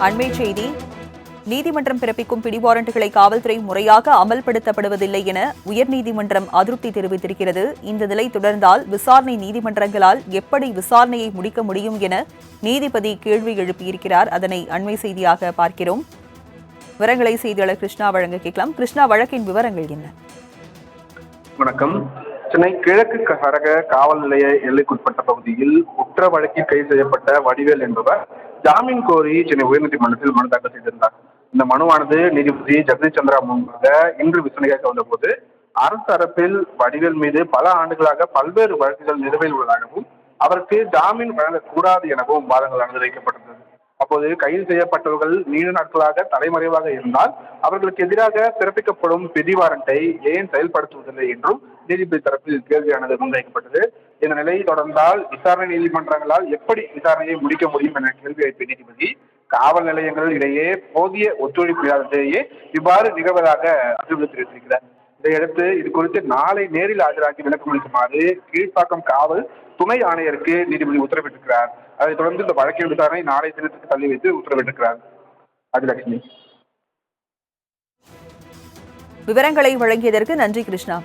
அண்மை செய்தி. நீதிமன்றம் பிறப்பிக்கும் பிடிவாரண்டுகளை காவல்துறை முறையாக அமல்படுத்தப்படுவதில்லை என உயர்நீதிமன்றம் அதிருப்தி தெரிவித்திருக்கிறது. இந்த நிலை தொடர்ந்தால் விசாரணை நீதிமன்றங்களால் எப்படி விசாரணையை முடிக்க முடியும் என நீதிபதி கேள்வி எழுப்பியிருக்கிறார். அதனை அண்மை செய்தியாக பார்க்கிறோம். விவரங்களை செய்தியாளர் கிருஷ்ணா வழங்க கேட்கலாம். கிருஷ்ணா, வழக்கின் விவரங்கள் என்ன? வணக்கம். சென்னை கிழக்கு கரக காவல் நிலைய எல்லைக்குட்பட்ட பகுதியில் குற்ற வழக்கில் கைது செய்யப்பட்ட வடிவேல் என்பவர் ஜாமீன் கோரி சென்னை உயர்நீதிமன்றத்தில் மனு தாக்கல் செய்திருந்தார். இந்த மனுவானது நீதிபதி ஜெகதீஷ் சந்திரா முன்பாக இன்று விசாரணையாக வந்தபோது அரசு தரப்பில் வடிவேல் மீது பல ஆண்டுகளாக பல்வேறு வழக்குகள் நிலுவையில் உள்ளதாகவும் அவருக்கு ஜாமீன் வழங்கக்கூடாது எனவும் வாதங்கள் வைக்கப்பட்டது. அப்போது கைது செய்யப்பட்டவர்கள் நீண்ட நாட்களாக தலைமறைவாக இருந்தால் அவர்களுக்கு எதிராக பிறப்பிக்கப்படும் பிடிவாரண்டை ஏன் செயல்படுத்துவதில்லை என்றும் நீதிபதி தரப்பில் கேள்வியானது முன்வைக்கப்பட்டது. இந்த நிலை தொடர்ந்தால் விசாரணை நீதிமன்றங்களால் எப்படி விசாரணையை முடிக்க முடியும் என கேள்வி எழுப்பிய நீதிபதி காவல் நிலையங்கள் இடையே போதிய ஒத்துழைப்பு இல்லாததையே இவ்வாறு நிகழ்வதாக அதிருப்தி தெரிவித்திருக்கிறார். இதையடுத்து இது குறித்து நாளை நேரில் ஆஜராகி விளக்கம் அளிக்குமாறு கீழ்ப்பாக்கம் காவல் துணை ஆணையருக்கு நீதிபதி உத்தரவிட்டிருக்கிறார். அதைத் தொடர்ந்து இந்த வழக்கின் விசாரணை நாளை தினத்துக்கு தள்ளி வைத்து உத்தரவிட்டிருக்கிறார். ஆதிலட்சுமி. விவரங்களை வழங்கியதற்கு நன்றி கிருஷ்ணா.